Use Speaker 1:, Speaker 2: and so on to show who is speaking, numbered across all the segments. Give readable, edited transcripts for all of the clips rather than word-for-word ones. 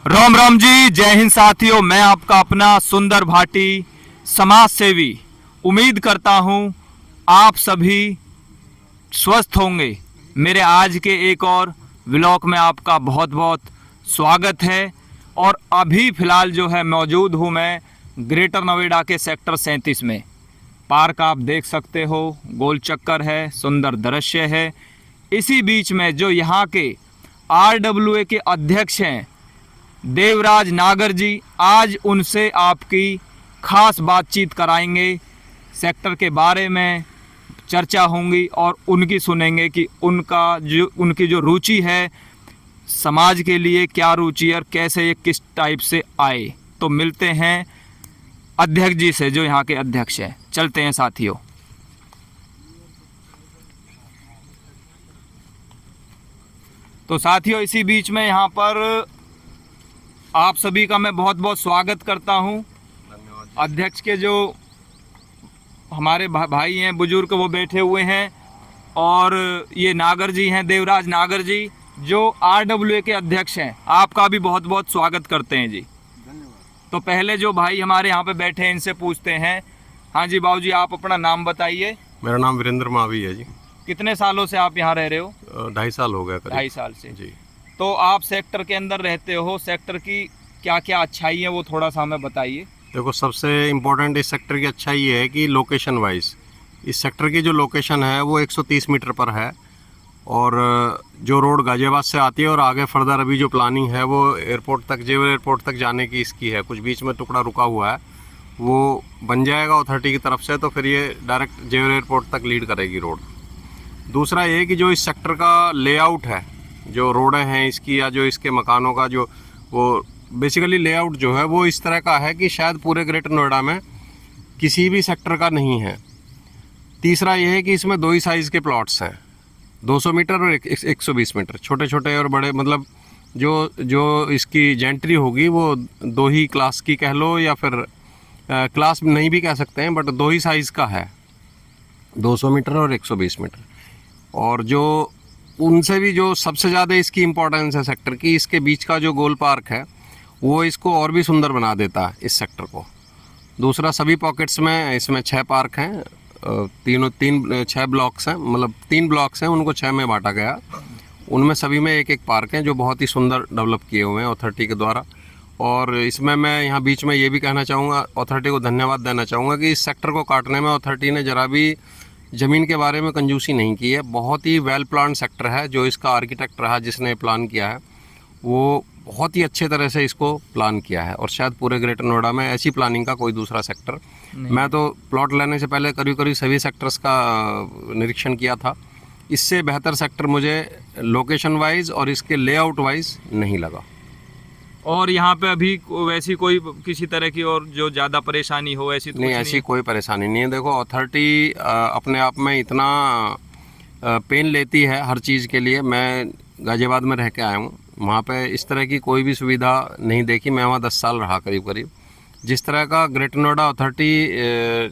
Speaker 1: राम राम जी, जय हिंद साथियों। मैं आपका अपना सुंदर भाटी समाज सेवी। उम्मीद करता हूं आप सभी स्वस्थ होंगे। मेरे आज के एक और व्लॉग में आपका बहुत बहुत स्वागत है। और अभी फ़िलहाल जो है मौजूद हूं मैं ग्रेटर नोएडा के सेक्टर 37 में। पार्क आप देख सकते हो, गोल चक्कर है, सुंदर दृश्य है। इसी बीच में जो यहाँ के RWA के अध्यक्ष हैं देवराज नागर जी, आज उनसे आपकी खास बातचीत कराएंगे। सेक्टर के बारे में चर्चा होंगी और उनकी सुनेंगे कि उनकी जो रुचि है समाज के लिए, क्या रुचि और कैसे ये किस टाइप से आए। तो मिलते हैं अध्यक्ष जी से, जो यहाँ के अध्यक्ष हैं। चलते हैं साथियों। तो साथियों, इसी बीच में यहाँ पर आप सभी का मैं बहुत बहुत स्वागत करता हूं। अध्यक्ष के जो हमारे भाई हैं बुजुर्ग, वो बैठे हुए हैं। और ये नागर जी हैं, देवराज नागर जी, जो RWA के अध्यक्ष हैं। आपका भी बहुत बहुत स्वागत करते हैं जी।
Speaker 2: धन्यवाद।
Speaker 1: तो पहले जो भाई हमारे यहाँ पे बैठे हैं इनसे पूछते हैं। हाँ जी बाबू जी, आप अपना नाम बताइए।
Speaker 2: मेरा नाम वीरेंद्र मावी है जी।
Speaker 1: कितने सालों से आप यहाँ रह रहे हो?
Speaker 2: 2.5 साल हो गया करीब।
Speaker 1: 2.5 साल से
Speaker 2: जी।
Speaker 1: तो आप सेक्टर के अंदर रहते हो। सेक्टर की क्या क्या अच्छाई है वो थोड़ा सा हमें बताइए।
Speaker 2: देखो, सबसे इम्पोर्टेंट इस सेक्टर की अच्छाई ये है कि लोकेशन वाइज इस सेक्टर की जो लोकेशन है वो 130 मीटर पर है। और जो रोड गाजियाबाद से आती है और आगे फर्दर अभी जो प्लानिंग है वो एयरपोर्ट तक, जेवर एयरपोर्ट तक जाने की इसकी है। कुछ बीच में टुकड़ा रुका हुआ है, वो बन जाएगा अथॉरिटी की तरफ से, तो फिर ये डायरेक्ट जेवर एयरपोर्ट तक लीड करेगी रोड। दूसरा ये कि जो इस सेक्टर का लेआउट है, जो रोडें हैं इसकी या जो इसके मकानों का जो वो बेसिकली लेआउट जो है वो इस तरह का है कि शायद पूरे ग्रेटर नोएडा में किसी भी सेक्टर का नहीं है। तीसरा ये है कि इसमें 2 ही साइज़ के प्लॉट्स हैं, 200 मीटर और 120 मीटर, छोटे छोटे और बड़े। मतलब जो इसकी जेंट्री होगी वो 2 ही क्लास की कह लो, या फिर क्लास नहीं भी कह सकते हैं, बट 2 ही साइज़ का है, 200 मीटर और 120 मीटर। और जो उनसे भी जो सबसे ज़्यादा इसकी इम्पोर्टेंस है सेक्टर की, इसके बीच का जो गोल पार्क है वो इसको और भी सुंदर बना देता है इस सेक्टर को। दूसरा, सभी पॉकेट्स में इसमें 6 पार्क हैं, 6 ब्लॉक्स हैं, मतलब 3 ब्लॉक्स हैं, उनको 6 में बांटा गया। उनमें सभी में एक एक पार्क हैं जो बहुत ही सुंदर डेवलप किए हुए हैं अथॉरिटी के द्वारा। और इसमें मैं यहाँ बीच में ये भी कहना चाहूँगा, अथॉरिटी को धन्यवाद देना चाहूँगा कि इस सेक्टर को काटने में अथॉरिटी ने ज़रा भी ज़मीन के बारे में कंजूसी नहीं की है। बहुत ही वेल प्लान सेक्टर है। जो इसका आर्किटेक्ट रहा, जिसने प्लान किया है, वो बहुत ही अच्छे तरह से इसको प्लान किया है। और शायद पूरे ग्रेटर नोएडा में ऐसी प्लानिंग का कोई दूसरा सेक्टर, मैं तो प्लॉट लेने से पहले करीब करीब सभी सेक्टर्स का निरीक्षण किया था, इससे बेहतर सेक्टर मुझे लोकेशन वाइज और इसके लेआउट वाइज नहीं लगा।
Speaker 1: और यहाँ पे अभी वैसी कोई किसी तरह की और जो ज़्यादा परेशानी हो ऐसी तो
Speaker 2: नहीं,
Speaker 1: कुछ
Speaker 2: ऐसी कोई परेशानी नहीं है। देखो, अथॉरिटी अपने आप में इतना पेन लेती है हर चीज़ के लिए। मैं गाजियाबाद में रह के आया हूँ, वहाँ पे इस तरह की कोई भी सुविधा नहीं देखी। मैं वहाँ 10 साल रहा करीब करीब। जिस तरह का ग्रेटर नोएडा अथॉरिटी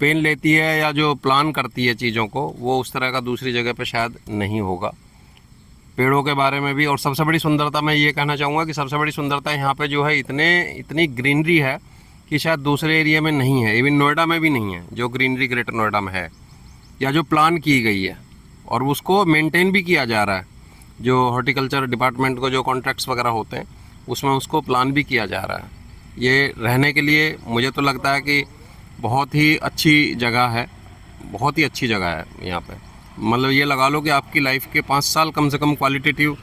Speaker 2: पेन लेती है या जो प्लान करती है चीज़ों को, वो उस तरह का दूसरी जगह पे शायद नहीं होगा। पेड़ों के बारे में भी, और सबसे बड़ी सुंदरता मैं ये कहना चाहूँगा कि सबसे बड़ी सुंदरता यहाँ पे जो है, इतनी ग्रीनरी है कि शायद दूसरे एरिया में नहीं है, इवन नोएडा में भी नहीं है जो ग्रीनरी ग्रेटर नोएडा में है, या जो प्लान की गई है और उसको मेंटेन भी किया जा रहा है। जो हॉर्टिकल्चर डिपार्टमेंट को जो कॉन्ट्रैक्ट्स वगैरह होते हैं उसमें उसको प्लान भी किया जा रहा है। ये रहने के लिए मुझे तो लगता है कि बहुत ही अच्छी जगह है, बहुत ही अच्छी जगह है यहाँ पे। मतलब ये लगा लो कि आपकी लाइफ के 5 साल कम से कम क्वालिटेटिव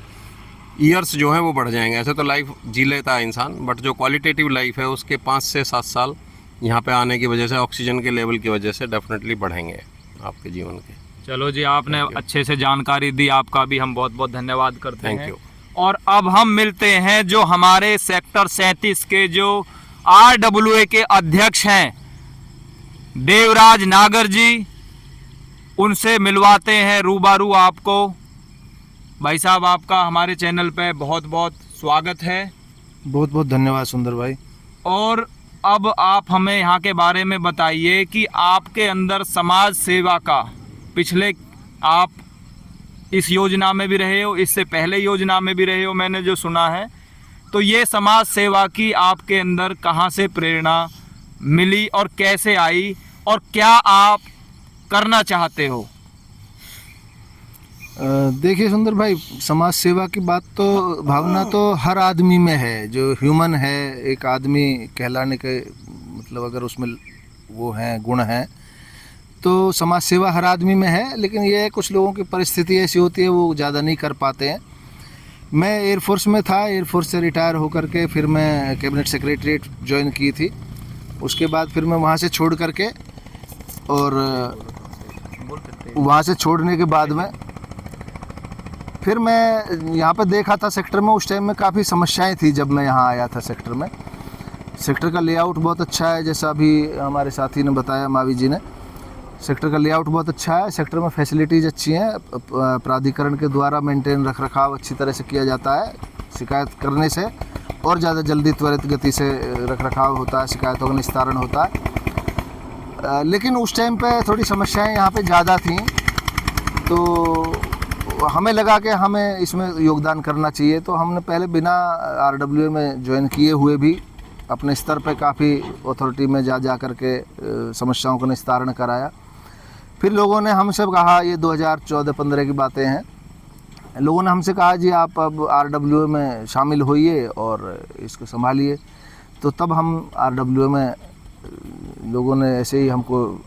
Speaker 2: ईयर्स जो हैं वो बढ़ जाएंगे। ऐसे तो लाइफ जी लेता है इंसान, बट जो क्वालिटेटिव लाइफ है उसके 5 से 7 साल यहाँ पे आने की वजह से, ऑक्सीजन के लेवल की वजह से डेफिनेटली बढ़ेंगे आपके जीवन के।
Speaker 1: चलो जी, आपने अच्छे से जानकारी दी, आपका भी हम बहुत बहुत धन्यवाद करते हैं।
Speaker 2: Thank you.
Speaker 1: और अब हम मिलते हैं जो हमारे सेक्टर 37 के जो RWA के अध्यक्ष हैं देवराज नागर जी, उनसे मिलवाते हैं रूबरू आपको। भाई साहब, आपका हमारे चैनल पे बहुत बहुत स्वागत है।
Speaker 3: बहुत बहुत धन्यवाद सुंदर भाई।
Speaker 1: और अब आप हमें यहाँ के बारे में बताइए कि आपके अंदर समाज सेवा का, पिछले आप इस योजना में भी रहे हो, इससे पहले योजना में भी रहे हो, मैंने जो सुना है, तो ये समाज सेवा की आपके अंदर कहाँ से प्रेरणा मिली और कैसे आई और क्या आप करना चाहते हो?
Speaker 3: देखिए सुंदर भाई, समाज सेवा की बात तो भावना तो हर आदमी में है। जो ह्यूमन है, एक आदमी कहलाने के मतलब अगर उसमें वो हैं गुण हैं तो समाज सेवा हर आदमी में है। लेकिन ये कुछ लोगों की परिस्थिति ऐसी होती है वो ज़्यादा नहीं कर पाते हैं। मैं एयरफोर्स में था, एयरफोर्स से रिटायर होकर के फिर मैं कैबिनेट सेक्रेटरीट ज्वाइन की थी। उसके बाद फिर मैं वहाँ से छोड़ करके और वहाँ से छोड़ने के बाद में फिर मैं यहाँ पे देखा था सेक्टर में। उस टाइम में काफ़ी समस्याएं थी जब मैं यहाँ आया था सेक्टर में। सेक्टर का लेआउट बहुत अच्छा है, जैसा अभी हमारे साथी ने बताया, मावी जी ने। सेक्टर का लेआउट बहुत अच्छा है, सेक्टर में फैसिलिटीज़ अच्छी हैं, प्राधिकरण के द्वारा मेंटेन रख रखाव अच्छी तरह से किया जाता है। शिकायत करने से और ज़्यादा जल्दी त्वरित गति से रख रखाव होता है, शिकायतों का निस्तारण होता है। लेकिन उस टाइम पे थोड़ी समस्याएं यहाँ पे ज़्यादा थी, तो हमें लगा कि हमें इसमें योगदान करना चाहिए। तो हमने पहले बिना आरडब्ल्यूए में ज्वाइन किए हुए भी अपने स्तर पे काफ़ी अथॉरिटी में जा कर के समस्याओं का निस्तारण कराया। फिर लोगों ने हमसे कहा, ये 2014-15 की बातें हैं, लोगों ने हमसे कहा जी आप अब आरडब्ल्यूए में शामिल होइए और इसको संभालिए। तो तब हम आरडब्ल्यूए में लोगों ने ऐसे ही हमको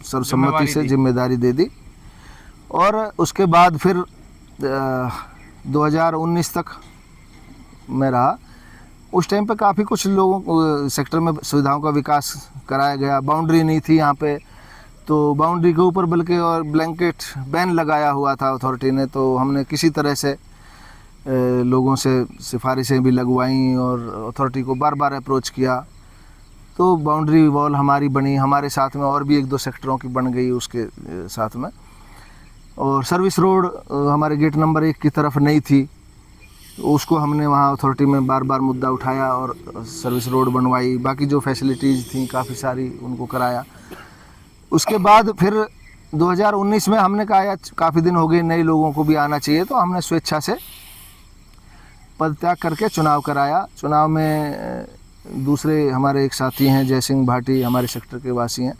Speaker 3: सर्वसम्मति से जिम्मेदारी दे दी। और उसके बाद फिर 2019 तक मैं रहा। उस टाइम पे काफ़ी कुछ लोगों को सेक्टर में सुविधाओं का विकास कराया गया। बाउंड्री नहीं थी यहाँ पे, तो बाउंड्री के ऊपर बल्कि और ब्लैंकेट बैन लगाया हुआ था अथॉरिटी ने। तो हमने किसी तरह से लोगों से सिफारिशें भी लगवाईं और अथॉरिटी को बार बार अप्रोच किया। तो बाउंड्री वॉल हमारी बनी, हमारे साथ में और भी 1-2 सेक्टरों की बन गई उसके साथ में। और सर्विस रोड हमारे गेट नंबर 1 की तरफ नहीं थी, उसको हमने वहाँ अथॉरिटी में बार बार मुद्दा उठाया और सर्विस रोड बनवाई। बाकी जो फैसिलिटीज़ थी काफ़ी सारी उनको कराया। उसके बाद फिर 2019 में हमने कहा यार काफ़ी दिन हो गए, नए लोगों को भी आना चाहिए। तो हमने स्वेच्छा से पदत्याग करके चुनाव कराया। चुनाव में दूसरे हमारे एक साथी हैं जय सिंह भाटी, हमारे सेक्टर के वासी हैं,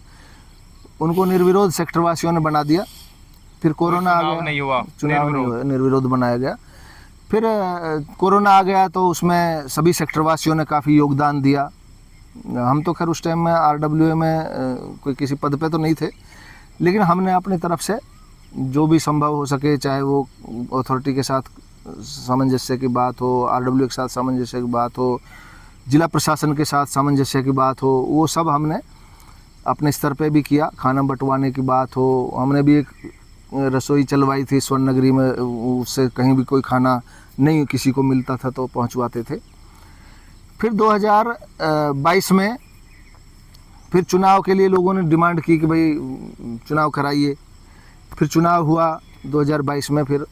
Speaker 3: उनको निर्विरोध सेक्टर वासियों ने बना दिया। फिर कोरोना आ गया,
Speaker 1: नहीं हुआ,
Speaker 3: चुनाव नहीं हुआ, निर्विरोध बनाया गया। फिर कोरोना आ गया तो उसमें सभी सेक्टर वासियों ने काफ़ी योगदान दिया। हम तो खैर उस टाइम में आरडब्ल्यूए में कोई किसी पद पे तो नहीं थे, लेकिन हमने अपनी तरफ से जो भी संभव हो सके, चाहे वो अथॉरिटी के साथ सामंजस्य की बात हो, आरडब्ल्यूए के साथ सामंजस्य की बात हो, जिला प्रशासन के साथ सामंजस्य की बात हो, वो सब हमने अपने स्तर पे भी किया। खाना बंटवाने की बात हो, हमने भी एक रसोई चलवाई थी स्वर्ण नगरी में, उससे कहीं भी कोई खाना नहीं किसी को मिलता था तो पहुंचवाते थे। फिर 2022 में फिर चुनाव के लिए लोगों ने डिमांड की कि भाई चुनाव कराइए। फिर चुनाव हुआ 2022 में, फिर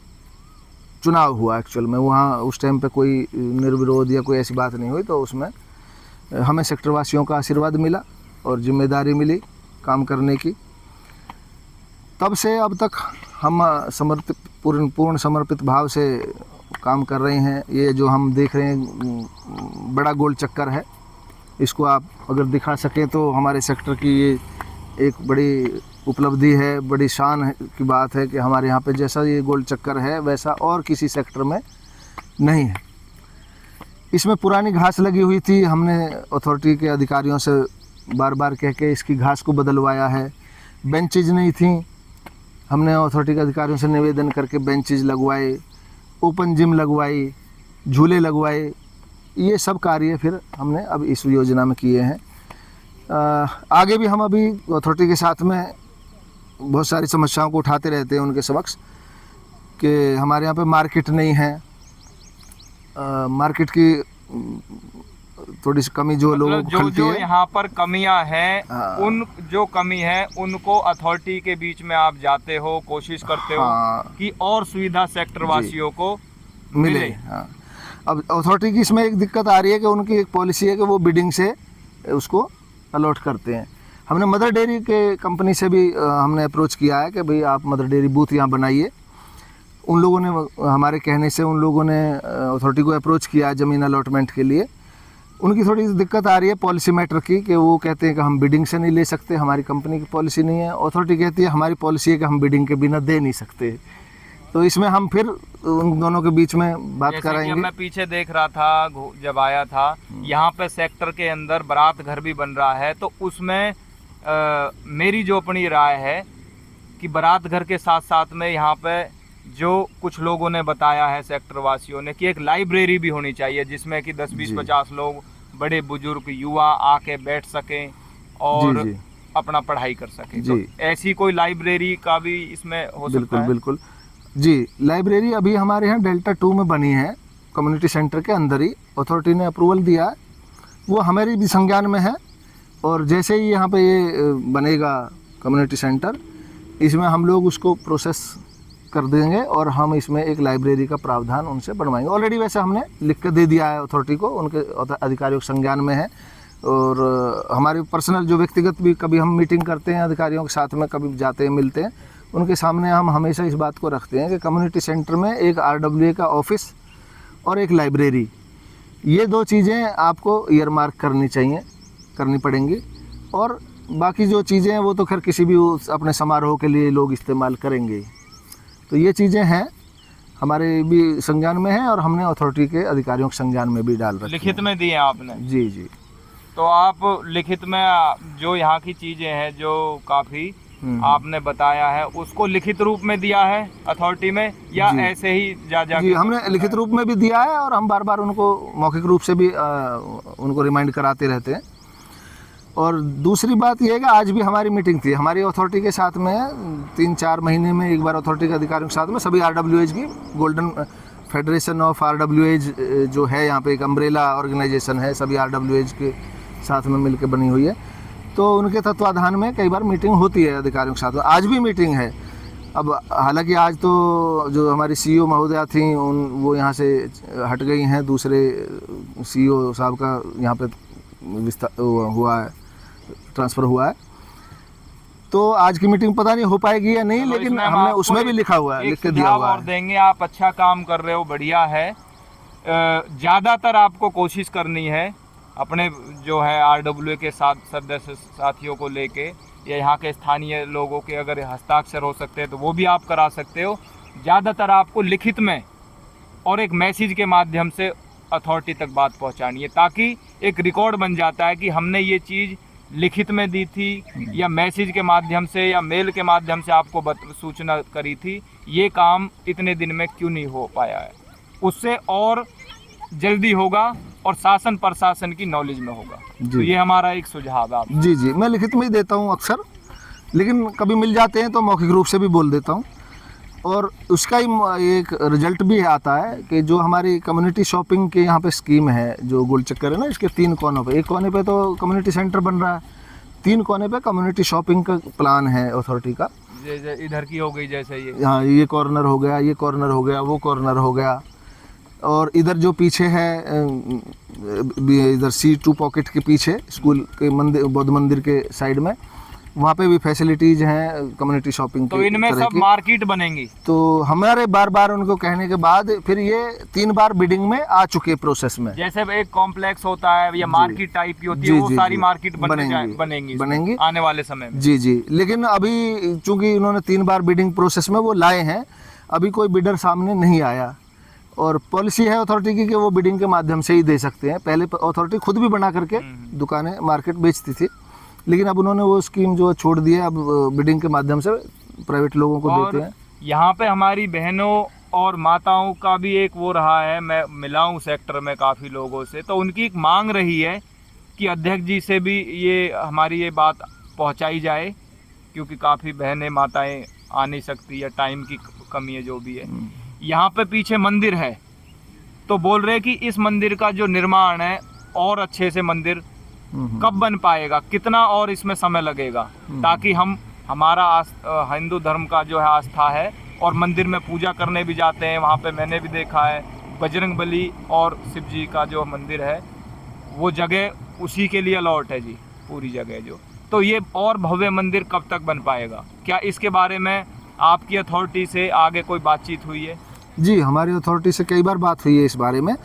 Speaker 3: चुनाव हुआ एक्चुअल में। वहाँ उस टाइम पे कोई निर्विरोध या कोई ऐसी बात नहीं हुई। तो उसमें हमें सेक्टर वासियों का आशीर्वाद मिला और जिम्मेदारी मिली काम करने की। तब से अब तक हम पूर्ण समर्पित भाव से काम कर रहे हैं। ये जो हम देख रहे हैं बड़ा गोल चक्कर है, इसको आप अगर दिखा सकें तो हमारे सेक्टर की ये एक बड़ी उपलब्धि है, बड़ी शान की बात है कि हमारे यहाँ पे जैसा ये गोल चक्कर है वैसा और किसी सेक्टर में नहीं है। इसमें पुरानी घास लगी हुई थी, हमने अथॉरिटी के अधिकारियों से बार बार कह के इसकी घास को बदलवाया है। बेंचेज नहीं थी, हमने अथॉरिटी के अधिकारियों से निवेदन करके बेंचेज लगवाए, ओपन जिम लगवाई, झूले लगवाए। ये सब कार्य फिर हमने अब इस योजना में किए हैं। आगे भी हम अभी अथॉरिटी के साथ में बहुत सारी समस्याओं को उठाते रहते हैं उनके समक्ष कि हमारे यहाँ पे मार्केट नहीं है। मार्केट की थोड़ी सी कमी जो लोगों को खलती है।
Speaker 1: यहाँ पर कमियां हैं,
Speaker 3: हाँ।
Speaker 1: उन जो कमी है उनको अथॉरिटी के बीच में आप जाते हो, कोशिश करते हो
Speaker 3: हाँ।
Speaker 1: कि और सुविधा सेक्टर वासियों को
Speaker 3: मिले। हाँ। अब अथॉरिटी की इसमें एक दिक्कत आ रही है कि उनकी एक पॉलिसी है कि वो बिडिंग से उसको अलॉट करते हैं। हमने मदर डेयरी के कंपनी से भी हमने अप्रोच किया है कि भाई आप मदर डेयरी बूथ यहाँ बनाइए। उन लोगों ने हमारे कहने से उन लोगों ने अथॉरिटी को अप्रोच किया ज़मीन अलॉटमेंट के लिए। उनकी थोड़ी सी दिक्कत आ रही है पॉलिसी मैटर की, कि वो कहते हैं कि हम बिडिंग से नहीं ले सकते, हमारी कंपनी की पॉलिसी नहीं है। अथॉरिटी कहती है हमारी पॉलिसी है कि हम बिडिंग के बिना दे नहीं सकते। तो इसमें हम फिर उन दोनों के बीच में बात
Speaker 1: जैसे कि
Speaker 3: कराएंगे।
Speaker 1: मैं पीछे देख रहा था जब आया था, यहाँ पे सेक्टर के अंदर बारात घर भी बन रहा है, तो उसमें मेरी जो अपनी राय है कि बारात घर के साथ साथ में यहाँ पे जो कुछ लोगों ने बताया है सेक्टर वासियों ने कि एक लाइब्रेरी भी होनी चाहिए, जिसमें कि 10, 20,
Speaker 3: जी।
Speaker 1: 50 लोग, बड़े बुजुर्ग, युवा आके बैठ सकें और
Speaker 3: जी।
Speaker 1: अपना पढ़ाई कर सकें।
Speaker 3: जी।
Speaker 1: तो ऐसी कोई लाइब्रेरी का भी इसमें हो सकता
Speaker 3: बिल्कुल
Speaker 1: है?
Speaker 3: बिल्कुल जी। लाइब्रेरी अभी हमारे यहाँ डेल्टा 2 में बनी है, कम्युनिटी सेंटर के अंदर ही अथॉरिटी ने अप्रूवल दिया है, वो हमारी भी संज्ञान में है। और जैसे ही यहाँ पे ये बनेगा कम्युनिटी सेंटर, इसमें हम लोग उसको प्रोसेस कर देंगे और हम इसमें एक लाइब्रेरी का प्रावधान उनसे बनवाएंगे। ऑलरेडी वैसे हमने लिख के दे दिया है अथॉरिटी को, उनके अधिकारियों के संज्ञान में है। और हमारे पर्सनल जो व्यक्तिगत भी कभी हम मीटिंग करते हैं अधिकारियों के साथ में, कभी जाते हैं मिलते हैं, उनके सामने हम हमेशा इस बात को रखते हैं कि कम्युनिटी सेंटर में एक RWA का ऑफिस और एक लाइब्रेरी, ये 2 चीज़ें आपको ईयरमार्क करनी पड़ेंगी। और बाकी जो चीज़ें हैं वो तो खैर किसी भी अपने समारोह के लिए लोग इस्तेमाल करेंगे। तो ये चीज़ें हैं हमारे भी संज्ञान में हैं और हमने अथॉरिटी के अधिकारियों के संज्ञान में भी डाल रखी
Speaker 1: लिखित
Speaker 3: हैं।
Speaker 1: में दिए आपने?
Speaker 3: जी जी।
Speaker 1: तो आप लिखित में जो यहाँ की चीजें हैं जो काफी आपने बताया है, उसको लिखित रूप में दिया है अथॉरिटी में, या
Speaker 3: जी।
Speaker 1: ऐसे ही जा
Speaker 3: जी, हमने लिखित रूप में भी दिया है और हम बार बार उनको मौखिक रूप से भी उनको रिमाइंड कराते रहते हैं। और दूसरी बात यह है कि आज भी हमारी मीटिंग थी हमारी अथॉरिटी के साथ में, 3-4 महीने में एक बार अथॉरिटी के अधिकारियों के साथ में, सभी RWAs की, गोल्डन फेडरेशन ऑफ RWAs जो है यहाँ पे एक अम्ब्रेला ऑर्गेनाइजेशन है, सभी RWAs के साथ में मिलकर बनी हुई है। तो उनके तत्वाधान में कई बार मीटिंग होती है अधिकारियों के साथ में। आज भी मीटिंग है। अब हालांकि आज तो जो हमारी CEO महोदया थी वो यहाँ से हट गई हैं, दूसरे CEO साहब का यहाँ पे विस्तार हुआ है, ट्रांसफ़र हुआ है। तो आज की मीटिंग पता नहीं हो पाएगी या नहीं, लेकिन हमने उसमें भी लिखा हुआ है, लिख के दिया हुआ
Speaker 1: और
Speaker 3: है।
Speaker 1: देंगे। आप अच्छा काम कर रहे हो, बढ़िया है। ज़्यादातर आपको कोशिश करनी है अपने जो है RWA के साथ सदस्य साथियों को लेके, या यहाँ के स्थानीय लोगों के अगर हस्ताक्षर हो सकते हैं तो वो भी आप करा सकते हो। ज़्यादातर आपको लिखित में और एक मैसेज के माध्यम से अथॉरिटी तक बात पहुँचानी है, ताकि एक रिकॉर्ड बन जाता है कि हमने ये चीज़ लिखित में दी थी या मैसेज के माध्यम से या मेल के माध्यम से आपको सूचना करी थी, ये काम इतने दिन में क्यों नहीं हो पाया है। उससे और जल्दी होगा और शासन प्रशासन की नॉलेज में होगा। तो ये हमारा एक सुझाव है आप।
Speaker 3: जी जी, मैं लिखित में ही देता हूँ अक्सर, लेकिन कभी मिल जाते हैं तो मौखिक रूप से भी बोल देता हूँ। और उसका ही एक रिजल्ट भी आता है कि जो हमारी कम्युनिटी शॉपिंग के यहाँ पे स्कीम है, जो गोल चक्कर है ना, इसके 3 कोनों पे, एक कोने पे तो कम्युनिटी सेंटर बन रहा है, 3 कोने पे कम्युनिटी शॉपिंग का प्लान है अथॉरिटी का।
Speaker 1: इधर की हो गई जैसे ये,
Speaker 3: हाँ, ये कॉर्नर हो गया, ये कॉर्नर हो गया, वो कॉर्नर हो गया। और इधर जो पीछे है, इधर C2 पॉकेट के पीछे स्कूल के मंदिर, बौद्ध मंदिर के साइड में, वहाँ पे भी फैसिलिटीज़ हैं कम्युनिटी शॉपिंग की।
Speaker 1: तो इनमें सब मार्केट बनेंगी। तो
Speaker 3: हमारे बार बार उनको कहने के बाद फिर ये 3 बार बिडिंग में आ चूके प्रोसेस में।
Speaker 1: जैसे एक कॉम्प्लेक्स होता है या मार्केट टाइप की होती है, वो सारी मार्केट बनेंगी आने वाले समय में।
Speaker 3: जी जी, लेकिन अभी चूंकि उन्होंने 3 बार बिडिंग प्रोसेस में वो लाए हैं, अभी कोई बिडर सामने नहीं आया। और पॉलिसी है अथॉरिटी की कि वो बिडिंग के माध्यम से ही दे सकते हैं। पहले अथॉरिटी खुद भी बना करके दुकानें मार्केट बेचती थी, लेकिन अब उन्होंने वो स्कीम जो छोड़ दी है, अब बिडिंग के माध्यम से प्राइवेट लोगों को देते हैं।
Speaker 1: यहाँ पे हमारी बहनों और माताओं का भी एक वो रहा है, मैं मिला हूँ सेक्टर में काफ़ी लोगों से, तो उनकी एक मांग रही है कि अध्यक्ष जी से भी ये हमारी ये बात पहुँचाई जाए, क्योंकि काफ़ी बहनें माताएँ आ नहीं सकती या टाइम की कमी है, जो भी है। यहाँ पे पीछे मंदिर है, तो बोल रहे कि इस मंदिर का जो निर्माण है और अच्छे से मंदिर कब बन पाएगा, कितना और इसमें समय लगेगा, ताकि हम हमारा हिंदू धर्म का जो है आस्था है, और मंदिर में पूजा करने भी जाते हैं। वहाँ पे मैंने भी देखा है बजरंगबली और शिव जी का जो मंदिर है, वो जगह उसी के लिए अलॉट है जी, पूरी जगह जो। तो ये और भव्य मंदिर कब तक बन पाएगा, क्या इसके बारे में आपकी अथॉरिटी से आगे कोई बातचीत हुई है?
Speaker 3: जी, हमारी अथॉरिटी से कई बार बात हुई है इस बारे में,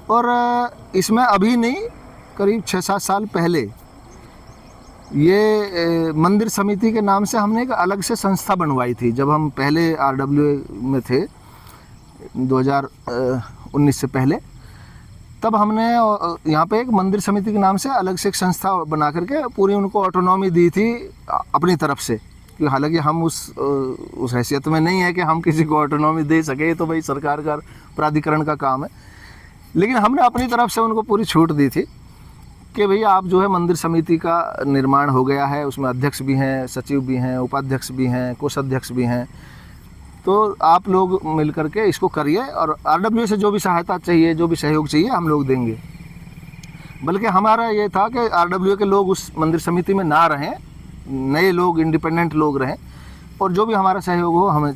Speaker 3: और इसमें अभी नहीं, करीब 6-7 साल पहले ये मंदिर समिति के नाम से हमने एक अलग से संस्था बनवाई थी। जब हम पहले RWA में थे 2019 से पहले, तब हमने यहाँ पे एक मंदिर समिति के नाम से अलग से एक संस्था बना करके पूरी उनको ऑटोनॉमी दी थी अपनी तरफ से, कि हालांकि हम उस हैसियत में नहीं है कि हम किसी को ऑटोनॉमी दे सके, तो भाई सरकार का प्राधिकरण का काम है। लेकिन हमने अपनी तरफ से उनको पूरी छूट दी थी कि भैया आप जो है मंदिर समिति का निर्माण हो गया है, उसमें अध्यक्ष भी हैं, सचिव भी हैं, उपाध्यक्ष भी हैं, कोषाध्यक्ष भी हैं, तो आप लोग मिल करके इसको करिए, और RWA से जो भी सहायता चाहिए, जो भी सहयोग चाहिए, हम लोग देंगे। बल्कि हमारा ये था कि RWA के लोग उस मंदिर समिति में ना रहें, नए लोग, इंडिपेंडेंट लोग रहें, और जो भी हमारा सहयोग हो हमें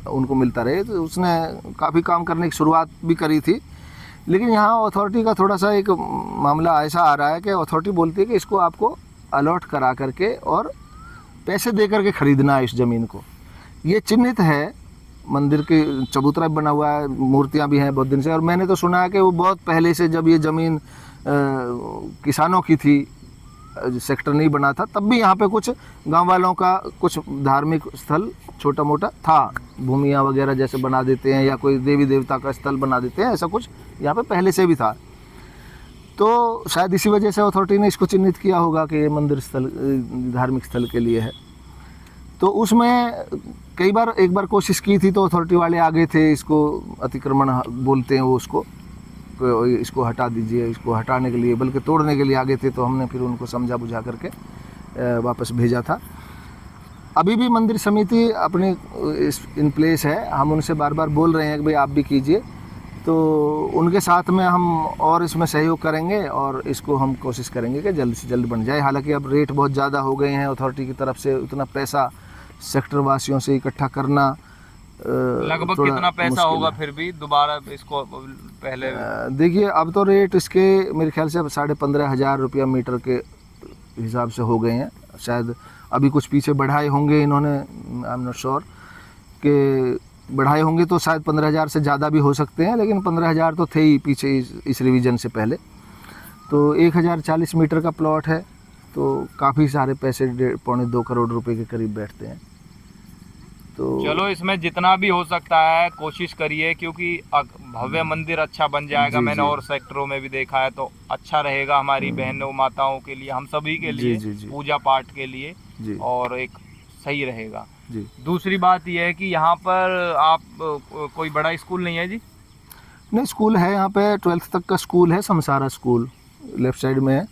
Speaker 3: उनको मिलता रहे। तो उसने काफ़ी काम करने की शुरुआत भी करी थी। लेकिन यहाँ अथॉरिटी का थोड़ा सा एक मामला ऐसा आ रहा है कि अथॉरिटी बोलती है कि इसको आपको अलॉट करा करके और पैसे दे करके ख़रीदना है इस ज़मीन को। ये चिन्हित है, मंदिर के चबूतरा भी बना हुआ है, मूर्तियाँ भी हैं बहुत दिन से, और मैंने तो सुना है कि वो बहुत पहले से, जब ये ज़मीन किसानों की थी, सेक्टर नहीं बना था, तब भी यहाँ पे कुछ गांव वालों का कुछ धार्मिक स्थल छोटा मोटा था, भूमियाँ वगैरह जैसे बना देते हैं, या कोई देवी देवता का स्थल बना देते हैं, ऐसा कुछ यहाँ पे पहले से भी था। तो शायद इसी वजह से अथॉरिटी ने इसको चिन्हित किया होगा कि ये मंदिर स्थल धार्मिक स्थल के लिए है। तो उसमें कई बार, एक बार कोशिश की थी तो अथॉरिटी वाले आगे थे, इसको अतिक्रमण बोलते हैं वो, इसको हटा दीजिए, इसको हटाने के लिए, बल्कि तोड़ने के लिए आगे थे। तो हमने फिर उनको समझा बुझा करके वापस भेजा था। अभी भी मंदिर समिति अपने इन प्लेस है, हम उनसे बार बार बोल रहे हैं कि भाई आप भी कीजिए, तो उनके साथ में हम और इसमें सहयोग करेंगे, और इसको हम कोशिश करेंगे कि जल्द से जल्द बन जाए। हालांकि अब रेट बहुत ज़्यादा हो गए हैं, अथॉरिटी की तरफ से उतना पैसा सेक्टर वासियों से इकट्ठा करना
Speaker 1: लगभग कितना पैसा होगा फिर भी दोबारा इसको पहले?
Speaker 3: देखिए, अब तो रेट इसके मेरे ख्याल से 15,500 रुपया मीटर के हिसाब से हो गए हैं। शायद अभी कुछ पीछे बढ़ाए होंगे इन्होंने, आई एम नॉट श्योर कि बढ़ाए होंगे, तो शायद 15,000 से ज़्यादा भी हो सकते हैं, लेकिन 15,000 तो थे ही पीछे इस रिवीजन से पहले। तो 1040 मीटर का प्लॉट है, तो काफ़ी सारे पैसे 1.25-2 करोड़ रुपए के करीब बैठते हैं। तो
Speaker 1: चलो, इसमें जितना भी हो सकता है कोशिश करिए, क्योंकि भव्य मंदिर अच्छा बन जाएगा। मैंने और सेक्टरों में भी देखा है, तो अच्छा रहेगा हमारी बहनों माताओं के लिए, हम सभी के लिए, पूजा पाठ के लिए, और एक सही रहेगा। दूसरी बात यह है कि यहाँ पर आप कोई बड़ा स्कूल नहीं है जी?
Speaker 3: नहीं, स्कूल है यहाँ पे, 12th तक का स्कूल है, समसारा स्कूल लेफ्ट साइड में है,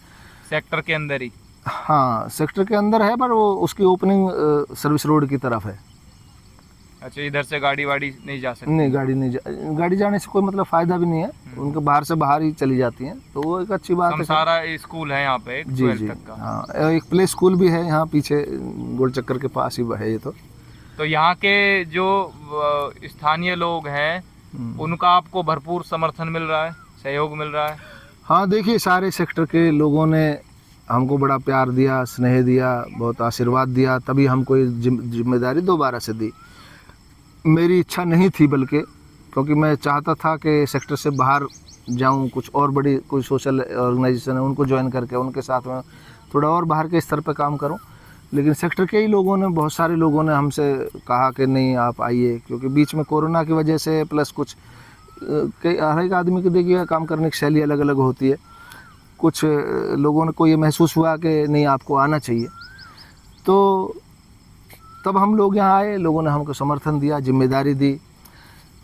Speaker 1: सेक्टर के अंदर ही।
Speaker 3: हाँ, सेक्टर के अंदर है, पर वो उसकी ओपनिंग सर्विस रोड की तरफ है।
Speaker 1: अच्छा, इधर से गाड़ी वाड़ी नहीं जा सकती?
Speaker 3: नहीं, गाड़ी जाने से कोई मतलब फ़ायदा भी नहीं है, उनके बाहर से बाहर ही चली जाती हैं, तो वो एक अच्छी बात है।
Speaker 1: सारा स्कूल है यहाँ पे एक 12th तक का।
Speaker 3: हाँ, एक प्ले स्कूल भी है यहाँ पीछे, गोल चक्कर के पास ही है ये। तो
Speaker 1: यहाँ के जो स्थानीय लोग हैं, उनका आपको भरपूर समर्थन मिल रहा है, सहयोग मिल रहा है?
Speaker 3: हाँ, देखिए, सारे सेक्टर के लोगों ने हमको बड़ा प्यार दिया, स्नेह दिया, बहुत आशीर्वाद दिया, तभी हमको ये जिम्मेदारी दोबारा से दी। मेरी इच्छा नहीं थी, बल्कि क्योंकि मैं चाहता था कि सेक्टर से बाहर जाऊं, कुछ और बड़ी कोई सोशल ऑर्गेनाइजेशन है उनको ज्वाइन करके उनके साथ में थोड़ा और बाहर के स्तर पर काम करूं। लेकिन सेक्टर के ही लोगों ने, बहुत सारे लोगों ने हमसे कहा कि नहीं, आप आइए, क्योंकि बीच में कोरोना की वजह से, प्लस कुछ हर एक आदमी की देखिए काम करने की शैली अलग अलग होती है। कुछ लोगों को ये महसूस हुआ कि नहीं, आपको आना चाहिए, तो तब हम लोग यहाँ आए, लोगों ने हमको समर्थन दिया, जिम्मेदारी दी।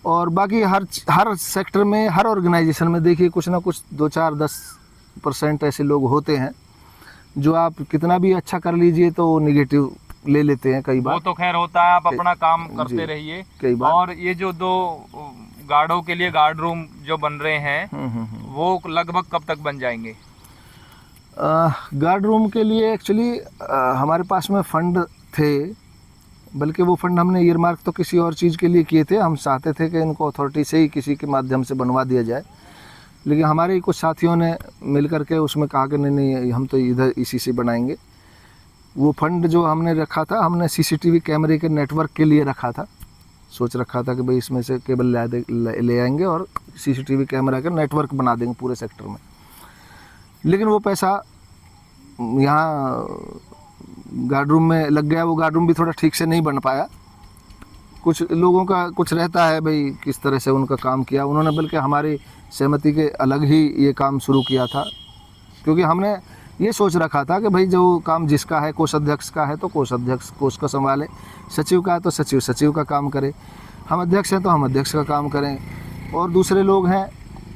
Speaker 3: और बाकी हर सेक्टर में, हर ऑर्गेनाइजेशन में देखिए कुछ ना कुछ 2-4-10% ऐसे लोग होते हैं जो आप कितना भी अच्छा कर लीजिए तो निगेटिव ले लेते हैं कई बार।
Speaker 1: वो तो खैर होता है, आप अपना काम करते रहिए कई बार। और ये जो 2 गार्डों के लिए गार्ड रूम जो बन रहे हैं, वो लगभग कब तक बन जाएंगे?
Speaker 3: गार्ड रूम के लिए एक्चुअली हमारे पास में फंड थे, बल्कि वो फंड हमने ईयरमार्क तो किसी और चीज़ के लिए किए थे। हम चाहते थे कि इनको अथॉरिटी से ही किसी के माध्यम से बनवा दिया जाए, लेकिन हमारे ही कुछ साथियों ने मिल करके उसमें कहा कि नहीं, हम तो इधर इसी से बनाएंगे। वो फंड जो हमने रखा था, हमने सीसीटीवी कैमरे के नेटवर्क के लिए रखा था। सोच रखा था कि भाई इसमें से केबल ले आएंगे और सीसीटीवी कैमरा का नेटवर्क बना देंगे पूरे सेक्टर में। लेकिन वो पैसा यहाँ गार्ड रूम में लग गया। वो गार्ड रूम भी थोड़ा ठीक से नहीं बन पाया। कुछ लोगों का कुछ रहता है भाई किस तरह से उनका काम किया उन्होंने, बल्कि हमारी सहमति के अलग ही ये काम शुरू किया था, क्योंकि हमने ये सोच रखा था कि भाई जो काम जिसका है, कोषाध्यक्ष का है तो कोषाध्यक्ष कोष को संभाले, सचिव का है तो सचिव सचिव का काम करे, हम अध्यक्ष हैं तो हम अध्यक्ष का काम करें, और दूसरे लोग हैं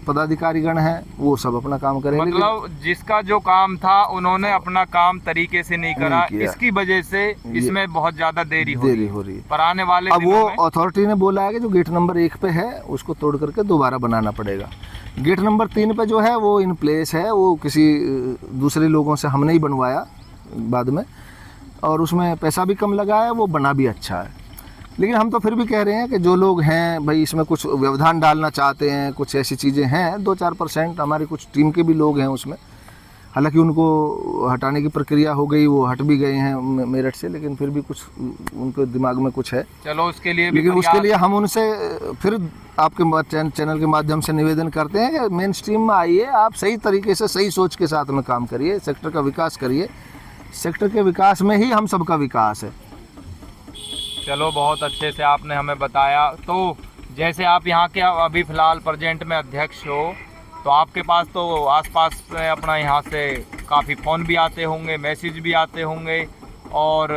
Speaker 3: पदाधिकारीगण हैं वो सब अपना काम करें।
Speaker 1: मतलब जिसका जो काम था उन्होंने अपना काम तरीके से नहीं करा,
Speaker 3: किया।
Speaker 1: इसकी वजह से इसमें बहुत ज्यादा देरी हो रही है। पर आने वाले
Speaker 3: अब
Speaker 1: दिनों
Speaker 3: वो
Speaker 1: में
Speaker 3: अथॉरिटी ने बोला है कि जो गेट नंबर 1 पे है उसको तोड़ करके दोबारा बनाना पड़ेगा। गेट नंबर 3 पे जो है वो इन प्लेस है, वो किसी दूसरे लोगों से हमने ही बनवाया बाद में, और उसमें पैसा भी कम लगा है, वो बना भी अच्छा है। लेकिन हम तो फिर भी कह रहे हैं कि जो लोग हैं भाई इसमें कुछ व्यवधान डालना चाहते हैं, कुछ ऐसी चीज़ें हैं 2-4% हमारी कुछ टीम के भी लोग हैं उसमें, हालांकि उनको हटाने की प्रक्रिया हो गई, वो हट भी गए हैं मेरठ से, लेकिन फिर भी कुछ उनके दिमाग में कुछ है।
Speaker 1: चलो उसके लिए भी
Speaker 3: लेकिन उसके लिए हम उनसे फिर आपके चैनल के माध्यम से निवेदन करते हैं कि मेन स्ट्रीम में आइए, आप सही तरीके से सही सोच के साथ में काम करिए, सेक्टर का विकास करिए। सेक्टर के विकास में ही हम सबका विकास है।
Speaker 1: चलो बहुत अच्छे से आपने हमें बताया। तो जैसे आप यहाँ के अभी फ़िलहाल प्रेजेंट में अध्यक्ष हो, तो आपके पास तो आसपास में अपना यहाँ से काफ़ी फ़ोन भी आते होंगे, मैसेज भी आते होंगे, और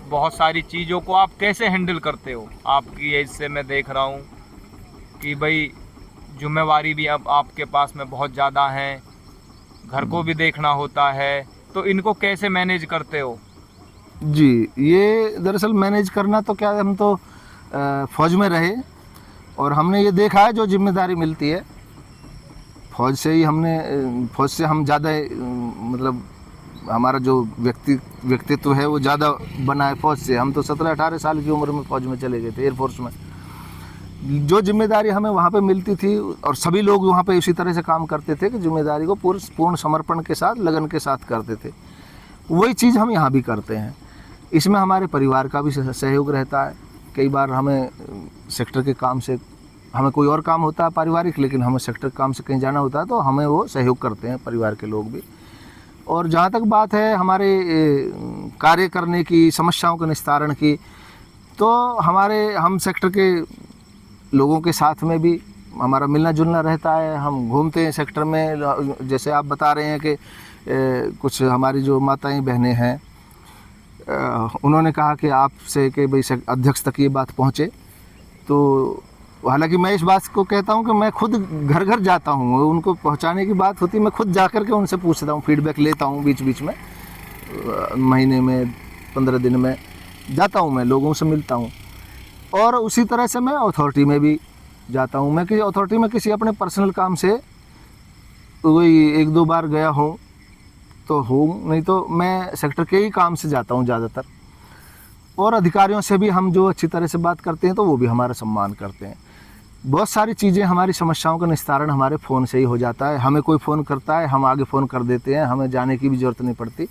Speaker 1: बहुत सारी चीज़ों को आप कैसे हैंडल करते हो? आपकी एज से मैं देख रहा हूँ कि भाई जिम्मेवारी भी अब आपके पास में बहुत ज़्यादा है, घर को भी देखना होता है, तो इनको कैसे मैनेज करते हो?
Speaker 3: जी, ये दरअसल मैनेज करना तो क्या, हम तो फ़ौज में रहे और हमने ये देखा है जो जिम्मेदारी मिलती है फ़ौज से ही, फ़ौज से हम ज़्यादा मतलब हमारा जो व्यक्तित्व है वो ज़्यादा बना है फ़ौज से। हम तो 17-18 साल की उम्र में फ़ौज में चले गए थे, एयरफोर्स में। जो जिम्मेदारी हमें वहाँ पे मिलती थी और सभी लोग वहाँ पे इसी तरह से काम करते थे कि जिम्मेदारी को पूर्ण समर्पण के साथ, लगन के साथ करते थे, वही चीज़ हम यहाँ भी करते हैं। इसमें हमारे परिवार का भी सहयोग रहता है। कई बार हमें सेक्टर के काम से, हमें कोई और काम होता है पारिवारिक, लेकिन हमें सेक्टर काम से कहीं जाना होता है तो हमें वो सहयोग करते हैं परिवार के लोग भी। और जहाँ तक बात है हमारे कार्य करने की, समस्याओं के निस्तारण की, तो हम सेक्टर के लोगों के साथ में भी हमारा मिलना जुलना रहता है। हम घूमते हैं सेक्टर में, जैसे आप बता रहे हैं कि कुछ हमारी जो माताएं बहनें हैं उन्होंने कहा कि आपसे कि भाई अध्यक्ष तक ये बात पहुँचे, तो हालांकि मैं इस बात को कहता हूँ कि मैं खुद घर घर जाता हूँ, उनको पहुँचाने की बात होती है, मैं खुद जा कर के उनसे पूछता हूँ, फीडबैक लेता हूँ बीच बीच में, महीने में 15 दिन में जाता हूँ, मैं लोगों से मिलता हूँ। और उसी तरह से मैं अथॉरिटी में भी जाता हूँ। मैं किसी अथॉरिटी में किसी अपने पर्सनल काम से वही 1-2 बार गया हूँ तो हूँ, नहीं तो मैं सेक्टर के ही काम से जाता हूँ ज़्यादातर। और अधिकारियों से भी हम जो अच्छी तरह से बात करते हैं तो वो भी हमारा सम्मान करते हैं। बहुत सारी चीज़ें, हमारी समस्याओं का निस्तारण हमारे फ़ोन से ही हो जाता है। हमें कोई फ़ोन करता है, हम आगे फ़ोन कर देते हैं, हमें जाने की भी ज़रूरत नहीं पड़ती।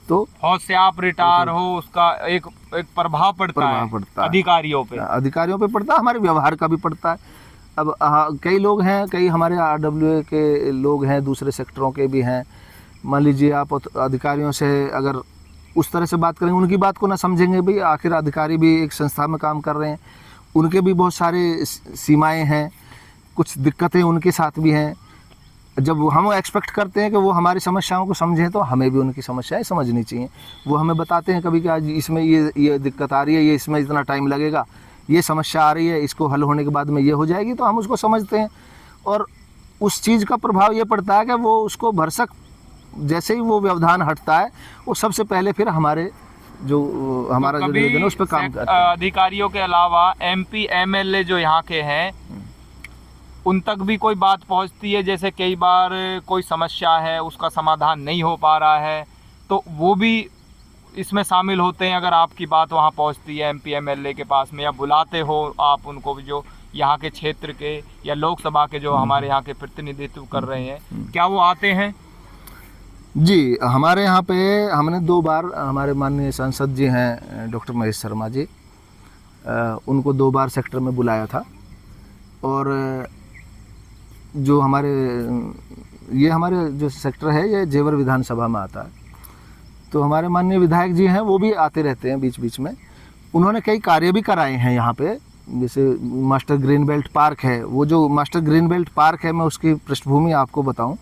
Speaker 3: तो
Speaker 1: फौज से आप रिटायर हो, उसका एक प्रभाव पड़ता है अधिकारियों पे
Speaker 3: पड़ता है, हमारे व्यवहार का भी पड़ता है। अब कई लोग हैं, कई हमारे RWA के लोग हैं, दूसरे सेक्टरों के भी हैं। मान लीजिए आप अधिकारियों से अगर उस तरह से बात करेंगे, उनकी बात को ना समझेंगे, भाई आखिर अधिकारी भी एक संस्था में काम कर रहे हैं, उनके भी बहुत सारे सीमाएं हैं, कुछ दिक्कतें उनके साथ भी हैं। जब हम एक्सपेक्ट करते हैं कि वो हमारी समस्याओं को समझें तो हमें भी उनकी समस्याएं समझनी चाहिए। वो हमें बताते हैं कभी कि आज इसमें ये दिक्कत आ रही है, ये इसमें इतना टाइम लगेगा, ये समस्या आ रही है, इसको हल होने के बाद में ये हो जाएगी, तो हम उसको समझते हैं। और उस चीज़ का प्रभाव ये पड़ता है कि वो उसको भरसक, जैसे ही वो व्यवधान हटता है, वो सबसे पहले फिर हमारे जो हमारा जो निवेदन है उस पर काम करते हैं।
Speaker 1: अधिकारियों के अलावा MP MLA जो यहाँ के हैं उन तक भी कोई बात पहुँचती है? जैसे कई बार कोई समस्या है, उसका समाधान नहीं हो पा रहा है, तो वो भी इसमें शामिल होते हैं अगर आपकी बात वहाँ पहुँचती है MP MLA के पास में, या बुलाते हो आप उनको भी, जो यहाँ के क्षेत्र के या लोकसभा के जो हमारे यहाँ के प्रतिनिधित्व कर रहे हैं, क्या वो आते हैं?
Speaker 3: जी, हमारे यहाँ पे हमने 2 बार, हमारे माननीय सांसद जी हैं डॉक्टर महेश शर्मा जी, उनको 2 बार सेक्टर में बुलाया था। और जो ये हमारे जो सेक्टर है ये जेवर विधानसभा में आता है, तो हमारे माननीय विधायक जी हैं वो भी आते रहते हैं बीच बीच में। उन्होंने कई कार्य भी कराए हैं यहाँ पे, जैसे मास्टर ग्रीन बेल्ट पार्क है। वो जो मास्टर ग्रीन बेल्ट पार्क है, मैं उसकी पृष्ठभूमि आपको बताऊं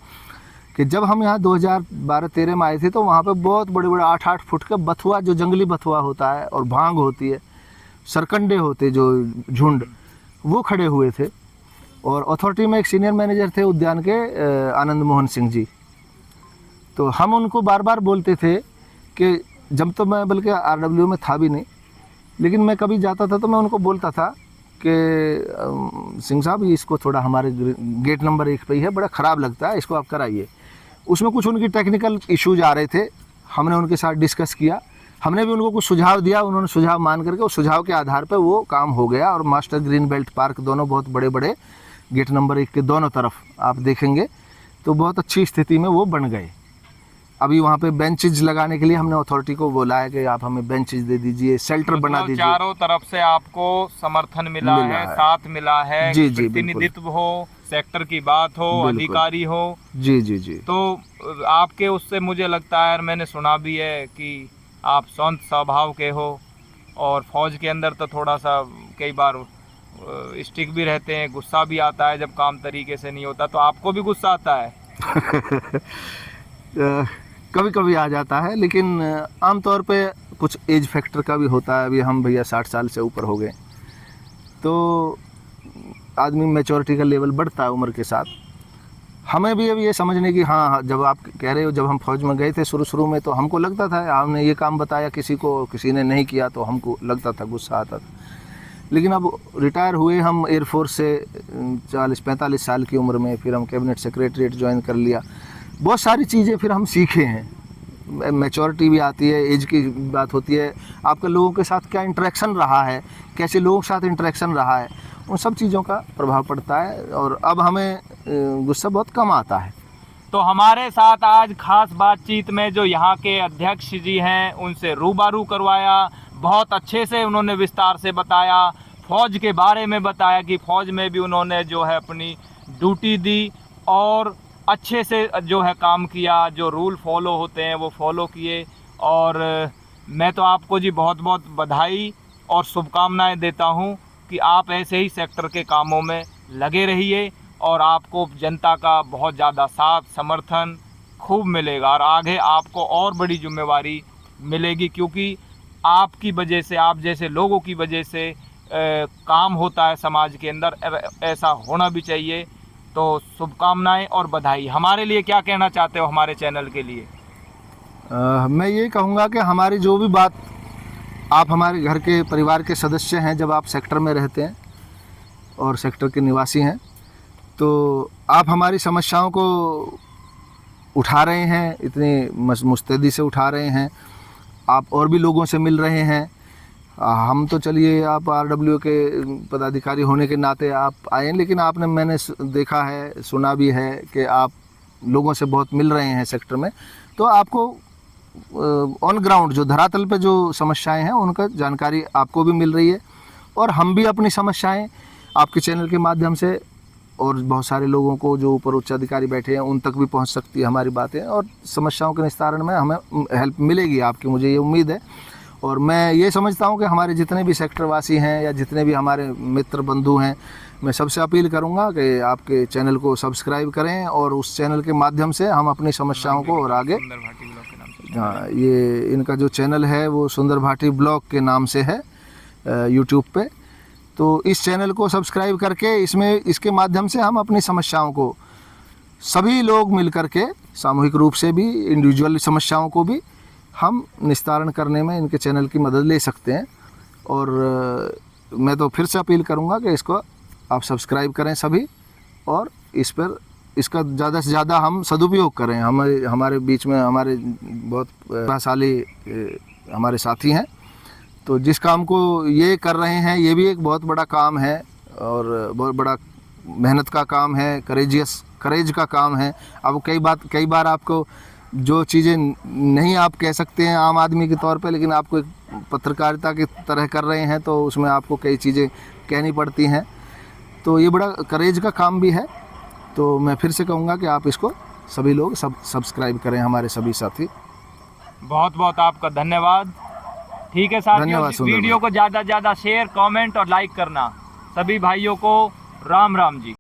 Speaker 3: कि जब हम यहाँ 2012-13 में आए थे तो वहाँ पे बहुत बड़े बड़े 8-8 फुट के बथुआ, जो जंगली बथुआ होता है, और भांग होती है, सरकंडे होते जो झुंड, वो खड़े हुए थे। और अथॉरिटी में एक सीनियर मैनेजर थे उद्यान के, आनंद मोहन सिंह जी। तो हम उनको बार बार बोलते थे कि जब तो मैं बल्कि RWA में था भी नहीं, लेकिन मैं कभी जाता था तो मैं उनको बोलता था कि सिंह साहब इसको थोड़ा हमारे गेट नंबर 1 पे ही है, बड़ा ख़राब लगता है, इसको आप कराइए। उसमें कुछ उनकी टेक्निकल इश्यूज आ रहे थे, हमने उनके साथ डिस्कस किया, हमने भी उनको कुछ सुझाव दिया, उन्होंने सुझाव मान करके उस सुझाव के आधार पे वो काम हो गया। और मास्टर ग्रीन बेल्ट पार्क दोनों बहुत बड़े बड़े गेट नंबर 1 के दोनों तरफ आप देखेंगे तो बहुत अच्छी स्थिति में वो बन गए। अभी वहाँ पे बेंचेज लगाने के लिए हमने अथॉरिटी को बोला है कि आप हमें बेंचेज दे दीजिए, शेल्टर बना दीजिए।
Speaker 1: चारों तरफ से आपको समर्थन मिला है, साथ मिला है,
Speaker 3: जी जी,
Speaker 1: प्रतिनिधित्व हो, सेक्टर की बात हो, अधिकारी हो।
Speaker 3: जी जी जी।
Speaker 1: तो आपके उससे मुझे लगता है, मैंने सुना भी है कि आप शांत स्वभाव के हो, और फौज के अंदर तो थोड़ा सा कई बार स्टिक भी रहते हैं, गुस्सा भी आता है जब काम तरीके से नहीं होता। तो आपको भी गुस्सा आता है?
Speaker 3: कभी कभी आ जाता है, लेकिन आमतौर पे कुछ एज फैक्टर का भी होता है। अभी हम भैया 60 साल से ऊपर हो गए, तो आदमी मैच्योरिटी का लेवल बढ़ता है उम्र के साथ। हमें भी अब ये समझने की, हाँ, जब आप कह रहे हो, जब हम फौज में गए थे शुरू में तो हमको लगता था, हमने ये काम बताया किसी को, किसी ने नहीं किया तो हमको लगता था, गुस्सा आता था। लेकिन अब रिटायर हुए हम एयरफोर्स से 40-45 साल की उम्र में, फिर हम कैबिनेट सेक्रेटरीट ज्वाइन कर लिया। बहुत सारी चीज़ें फिर हम सीखे हैं, मैच्योरिटी भी आती है, एज की बात होती है, आपका लोगों के साथ क्या इंटरेक्शन रहा है, कैसे लोगों के साथ इंटरेक्शन रहा है, उन सब चीज़ों का प्रभाव पड़ता है। और अब हमें गुस्सा बहुत कम आता है।
Speaker 1: तो हमारे साथ आज खास बातचीत में जो यहाँ के अध्यक्ष जी हैं, उनसे रूबरू करवाया। बहुत अच्छे से उन्होंने विस्तार से बताया, फौज के बारे में बताया कि फौज में भी उन्होंने जो है अपनी ड्यूटी दी और अच्छे से जो है काम किया, जो रूल फॉलो होते हैं वो फॉलो किए। और मैं तो आपको जी बहुत बहुत बधाई और शुभकामनाएं देता हूं कि आप ऐसे ही सेक्टर के कामों में लगे रहिए, और आपको जनता का बहुत ज़्यादा साथ समर्थन खूब मिलेगा, और आगे आपको और बड़ी जिम्मेवारी मिलेगी, क्योंकि आपकी वजह से, आप जैसे लोगों की वजह से काम होता है समाज के अंदर, ऐसा होना भी चाहिए। तो शुभकामनाएं और बधाई। हमारे लिए क्या कहना चाहते हो, हमारे चैनल के लिए?
Speaker 3: मैं ये कहूँगा कि हमारी जो भी बात, आप हमारे घर के परिवार के सदस्य हैं, जब आप सेक्टर में रहते हैं और सेक्टर के निवासी हैं, तो आप हमारी समस्याओं को उठा रहे हैं, इतनी मुस्तैदी से उठा रहे हैं, आप और भी लोगों से मिल रहे हैं। हम तो चलिए, आप RWA के पदाधिकारी होने के नाते आप आए, लेकिन आपने, मैंने देखा है, सुना भी है कि आप लोगों से बहुत मिल रहे हैं सेक्टर में, तो आपको ऑन ग्राउंड जो धरातल पे जो समस्याएं हैं उनका जानकारी आपको भी मिल रही है, और हम भी अपनी समस्याएं आपके चैनल के माध्यम से और बहुत सारे लोगों को जो ऊपर उच्च अधिकारी बैठे हैं उन तक भी पहुंच सकती है हमारी बातें, और समस्याओं के निस्तारण में हमें हेल्प मिलेगी आपकी, मुझे ये उम्मीद है। और मैं ये समझता हूँ कि हमारे जितने भी सेक्टरवासी हैं या जितने भी हमारे मित्र बंधु हैं, मैं सबसे अपील करूँगा कि आपके चैनल को सब्सक्राइब करें, और उस चैनल के माध्यम से हम अपनी समस्याओं को और आगे, हाँ, ये इनका जो चैनल है वो सुंदर भाटी ब्लॉग के नाम से है यूट्यूब पे। तो इस चैनल को सब्सक्राइब करके इसके माध्यम से हम अपनी समस्याओं को, सभी लोग मिल करके, सामूहिक रूप से भी, इंडिविजुअल समस्याओं को भी हम निस्तारण करने में इनके चैनल की मदद ले सकते हैं। और मैं तो फिर से अपील करूंगा कि इसको आप सब्सक्राइब करें सभी, और इस पर इसका ज़्यादा से ज़्यादा हम सदुपयोग करें। हमारे बीच में हमारे बहुत प्रतिभाशाली हमारे साथी हैं, तो जिस काम को ये कर रहे हैं ये भी एक बहुत बड़ा काम है, और बहुत बड़ा मेहनत का काम है, करेज का काम है। अब कई बार आपको जो चीज़ें नहीं आप कह सकते हैं आम आदमी के तौर पे, लेकिन आपको एक पत्रकारिता की तरह कर रहे हैं तो उसमें आपको कई चीज़ें कहनी पड़ती हैं। तो ये बड़ा करेज का काम भी है। तो मैं फिर से कहूँगा कि आप इसको सभी लोग सब्सक्राइब करें, हमारे सभी साथी।
Speaker 1: बहुत बहुत आपका धन्यवाद। ठीक है साथियों,
Speaker 3: धन्यवाद सुंदर
Speaker 1: वीडियो को ज़्यादा से ज़्यादा शेयर, कमेंट और लाइक करना। सभी भाइयों को राम राम जी।